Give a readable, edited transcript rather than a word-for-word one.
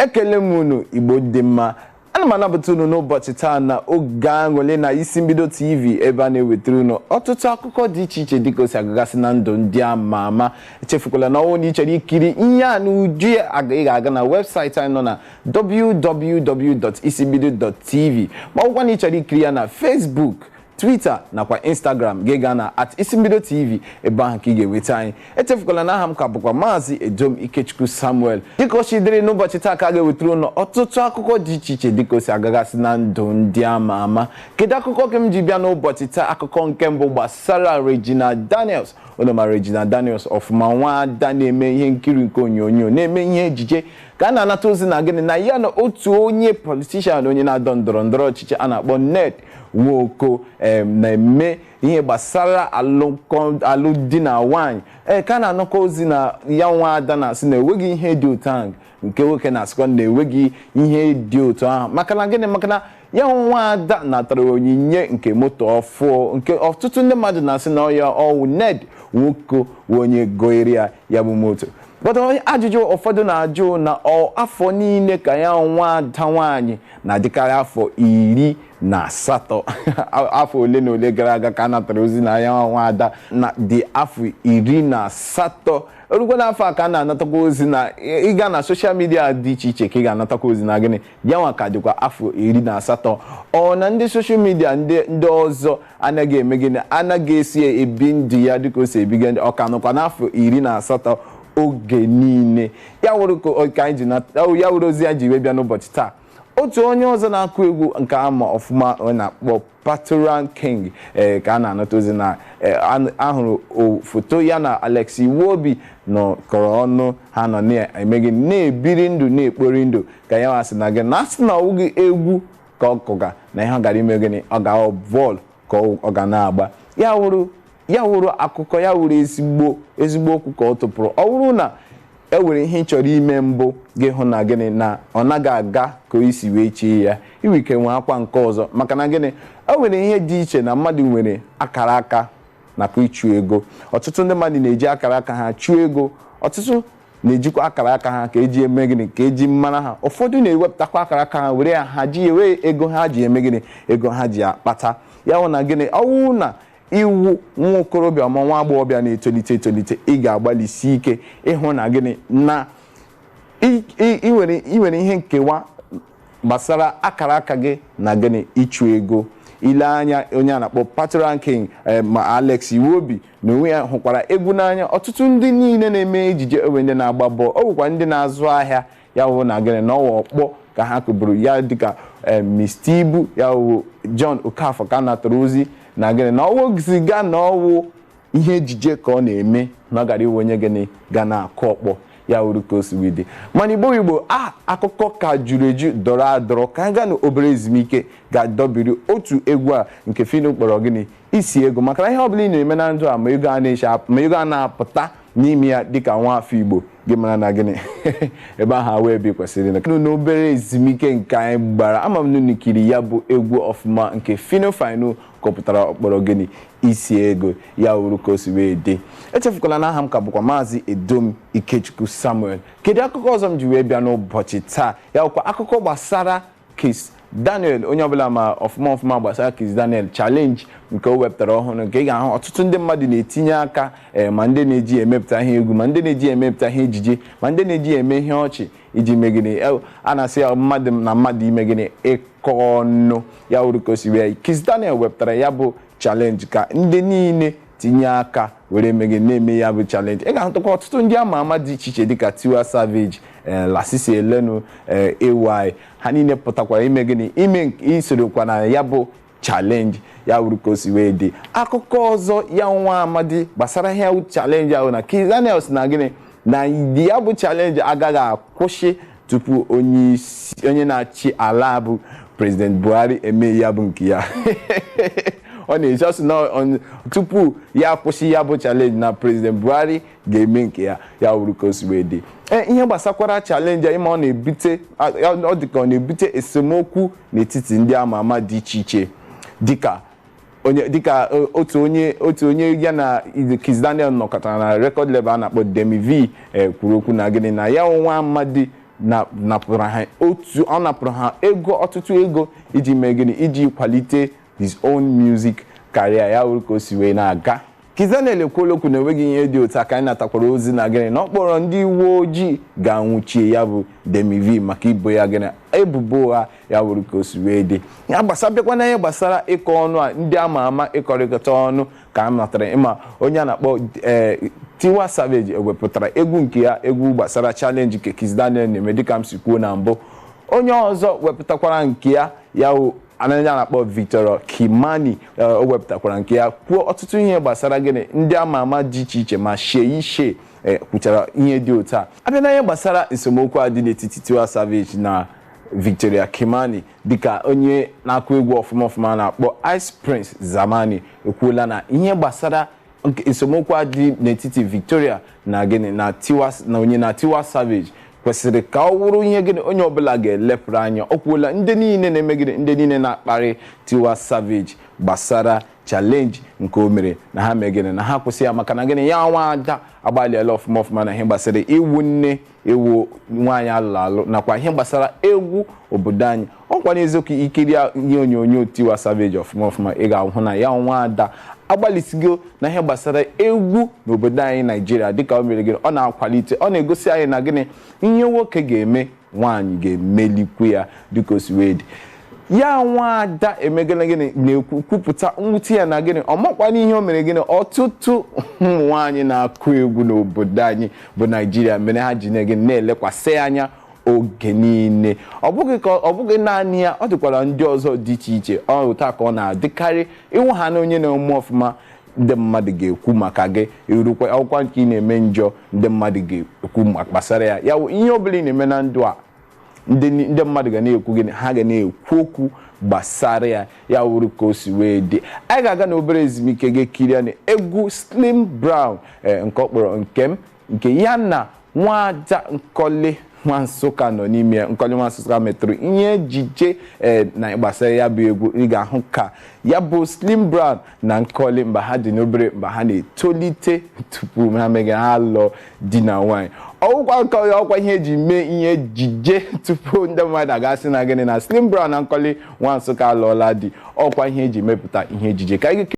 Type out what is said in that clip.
ekele m unu Igbo dị mma. Ana m anabata unu n'ụbọchị taa na oge aṅụle na isi mbido TV ebe a na-ewetara unu ọtụtụ akụkọ dị iche iche dịka o si agagasị na ndụ ndị ama ama. Echefukwala na ọnwụ na ị chọrọ ikiri ihe a n'uju ya ị ga-aga na webụsaịtị anyị nọ na www.isimbido.tv ma ọ bụkwa na ị chọrọ ikiri ya na Facebook, Twitter nakwa Instagram gị gaa na @isimbido TV ebe ahụ ka ị ga-enweta anyị. Echefukwala na aha m ka bụkwa Maazị Edom Ikechukwu Samuel. Dịka o si dịrị n'ụbọchị taa ka a ga-ewetara ụnụ ọtụtụ akụkọ dị iche iche dịka o si agagasị na ndụ ndị ama ama. Kedu akụkọ ka m ji bịa n'ụbọchị taa? Akụkọ nke mbụ gbasara Regina Daniels. Ụnụ ma Regina Daniels ọfụma, nwaada na-eme ihe nkiri nke onyonyo, na-eme ihe ejije ka a na-anata ozi na gịnị na ya na otu onye politishan, onye na-adọ ndọrọ ndọrọ ọchịchị a na-akpọ Ned Nwoko na-eme ihe gbasara alụmdi na nwanyị. Ka a na-anọkọ ozi na ya nwaada na-asị na enweghị ihe dị otu ahụ, nke nwoke na-asịkwa na enweghị ihe dị otu ahụ. Maka na gịnị? Maka na ya nwaada natara onyinye nke moto ọfụ, nke ọtụtụ ndị mmadụ na-asị na ya ọwụ Ned Nwoko onye goere ya bụ moto. Ajụjụ ụfọdụ na-ajụ na afọ niile ka ya nwaada nwaanyị na-adịkarị afọ 18. Afọ ole na ole gara aga ka a natara ozi na ya nwaada na dị afọ 18. Orugbo n'afọ a ka a na-anatakwa ozi na ịga na soshal midia dị iche iche ka ị ga-anatakwa ozi na gịnị ya nwa ka dịkwa afọ 18. Ọ na ndị soshal midia ndị ọzọ anaghị eme gịnị, anaghị esi ebi ndụ ya dịka o si ebiga ndị ọka nọkwa n'afọ 18 oge niile. Ya wụrụ ka anyị ya wụrụ ozi ya ji wee bịa n'ụbọchị taa. Otu onye ọzọ na-akụ egwu nke ama ọfụma ọ na-akpọ Patoran King ka a na-anata ozi na ahụrụ foto ya na Alex Iwobi nọkọrọ ọnụ, ha nọ na-emegị na-ebiri ndụ na-ekpori ndụ ka ya wasị na gị na asị na ọwụghị egwu ka ọ kụga na ihe ọ gara ime gịnị, ọ ga bọọlụ ka ọ ga na-agba. Ya wụrụ akụkọ, ya wụrụ ezigbo okwu ka ọ tụpụrụ. Ọ wụrụ na e nwere ihe ị chọrọ ime mbụ gị hụ na gịnị na ọ naghị aga ka o si wee chie ya, iwe ike nwee akwa nke ọzọ. Maka na gịnị, e nwere ihe dị iche na mmadụ nwere akara aka nakwa ịchụ ego. Ọtụtụ ndị mmadụ na-eji akara aka ha chụọ ego, ọtụtụ na-ejikwa akara aka ha ka eji eme gịnị, ka eji mara ha. Ụfọdụ na-ewepụtakwa akara aka ha were ya haji wee ego ha ji eme gịnị, ego ha ji akpata. Ya hụ na gịnị, ọwụ na iwu nwa okorobịa ma nwa agbọghọbịa na-etolite etolite, ị ga-agbalịsi ike ịhụ na gịnị na ị nwere ihe nkewa gbasara akara aka gị na gịnị ịchụ ego. Ile anya onye a na-akpọ Patoran King ma Alex Iwobi na onwe ya hụkwara egwu n'anya. Ọtụtụ ndị niile na-eme ejije onwe ndị na-agba bọọlụ, ọ bụkwa ndị na-azụ ahịa. Ya hụ na gịnị na ọwa ọkpọ ka ha kụburu ya dịka Mr. Ibu, ya hụ John Okafor ka natara ozi na gịnị na ọwụziga na ọwụ ihe ejije ka ọ na-eme na ọ gara iwe onye gịnị ga na-akụ ọkpọ. Ya wuru ka o si wee dị. Mana Igbo akụkọ ka juru eju dọrọ adọrọ ka anyị gaa n'obere ezumike ga-adọbiri otu egwu a nke Phyno kpọrọ gịnị isi ego. Maka na ihe ọbụla ị na-eme na ndụ a ma ego a na-apụta n'ime ya dịka nwa afọ Igbo gị mara na gịnị ebe ahụ wee ebe kwesịrị na n'obere ezumike nke anyị gbara. Ama m na kiri ya bụ egwu ọfụma nke Phyno kọpụtara ọkpọrọ gịnị isi ego. Ya wuru ka o si wee dị. Echefukwala na aha m ka bụkwa Maazị Edom Ikechukwu Samuel. Kedu akụkọ ọzọ m ji wee bịa n'ụbọchị taa? Ya bụkwa akụkọ gbasara Kiss Daniel. Onye ọbụla ma ọfụma gbasara Kiss Daniel challenge nke o wepụtara ọhụrụ, nke ị ga-ahụ ọtụtụ ndị mmadụ na-etinye aka, ma ndị na-eji emepụta ihe egwu, ma ndị na-eji emepụta ihe ejije, ma ndị na-eji eme ihe ọchị iji megide. A na-asị ya mmadụ na mmadụ ime gịnị ịkọ ọnụ. Ya wuru ka o si wee. Kiss Daniel wepụtara ya bụ challenge ka ndị niile tinye aka were megide na-eme ya bụ challenge. Ị ga-ahụtakwa ọtụtụ ndị ama ama dị iche iche dịka Tiwa Savage, Lasisi Elenu, AY, ha niile pụtakwara ime gịnị, ime isorokwa na ya bụ challenge. Ya wuru ka o si wee dị. Akụkọ ọzọ ya nwa amadi gbasara ihe challenge ahụ na Kiss Daniel na gịnị na ya bụ challenge agaghị akwụsị tupu onye na-achị ala bụ President Buhari eme ya bụ nke ya. Ọ na-eji ọsọ na tupu ya akwụsị ya bụ challenge na President Buhari ga-eme nke ya. Ya wuru ka o si wee dị. Ihe gbasakwara challenge ịma ọ dịka ọ na-ebute esemokwu n'etiti ndị ama ama dị iche iche dịka otu onye ya na Kiss Daniel nọkọtara na record label a na-akpọ Demi V kwuru okwu na gịnị na ya nwa amadi napụrụ ha ego ọtụtụ ego iji mee gịnị iji kwalite his own music career ya wuru ka o si wee na-aga. Kizza Daniel ekwuola okwu na enweghị ihe dị otu aka anyị natakwara ozi na gịnị na ọ kpọrọ ndị uwe ojii ga-anwụchie ya bụ Demi V maka ibo ya gịnị ebubo ụgha ya wuru ka o si wee dị. Ya gbasabịakwa na ihe gbasara ịkọ ọnụ a ndị ama ama ịkọrịkọta ọnụ ka a natara ịma onye a na-akpọ Tiwa Savage ewepụtara egwu nke ya egwu gbasara challenge nke Kizza Daniel na-eme dịka m si kwuo na mbụ. Onye ọzọ wepụtakwara nke ya anaghị na-akpọ Victor Kimani o wepụtakwara nke ya kwuo ọtụtụ ihe gbasara gịnị ndị ama ama dị iche iche ma shee kwuchara ihe dị otu a. Abịa na ihe gbasara esemokwu a dị n'etiti Tiwa Savage na Victoria Kimani dịka onye na-akụ egwu ọfụma na-akpọ Ice Prince Zamani ekwuola na ihe gbasara esemokwu a dị n'etiti Victoria na gịnị na Tiwa Savage kwesịrị ka ọ wụrụ ihe gịnị onye ọbụla ga-elepụrụ anya. Ọ kwuola ndị niile na-emegide ndị niile na-akparị Tiwa Savage gbasara challenge nke o mere na ha megide na ha kwụsị ya maka na gịnị ya nwa ada agbalịala ọfụma na ihe gbasara iwu nne ewu nwaanyị alụrụ alụ nakwa ihe gbasara egwu obodo anyị. Ọkwa n'eziokwu ikiri ihe onyonyo Tiwa Savage ọfụma ị ga-ahụ na ya nwa ada agbalịsigo na ihe gbasara egwu n'obodo anyị Naijiria dịka o mere gịnị ọ na-akwalite ọ na-egosi anyị na gịnị ihe nwoke ga-eme nwaanyị ga-emelikwu ya dịka o si wee dị. Ya nwaada emegana gịnị na-ekwupụta mwute ya na gịnị ọ makwa n'ihe o mere gịnị ọtụtụ ụmụ nwaanyị na-akụ egwu n'obodo anyị bụ Naijiria mere ha ji na-elekwasị anya oge niile. Ọ bụghị naanị ya ọ dịkwara ndị ọzọ dị iche iche ọ ụta ka ọ na-adịkarị ịhụ ha na onye na-eme ọfụma ndị mmadụ ga-ekwu maka gị irukwa akwụkwọ nke ị na-eme njọ ndị mmadụ ga-ekwu gbasara ya ihe ọ bụla ị na-eme na ndụ a ndị mmadụ ga na-ekwu gị ha ga na-ekwu okwu gbasara ya wuru ka o si wee dị. Anyị ga-aga n'obere ezumike gị kirie na egwu Slim Brown nke ọ kpọrọ nke ya na Nwada Nkole Nwansụka nọ n'ime ya. Nkole Nwansụka metụrụ ihe ejije na gbasara ya bụ egwu. Ị ga-ahụ ka ya bụ Slim Brown na Nkole mgbe ha dị n'obere mgbe ha na-etolite tupu ha meghe ha lụọ di na nwaanyị. Ọkwa ihe eji mee ihe ejije tupu ndị mmadụ agasị na gịnị na Slim Brown na Nkole Nwansụka alụọla di. Ọkwa ihe eji mepụta ihe ejije ka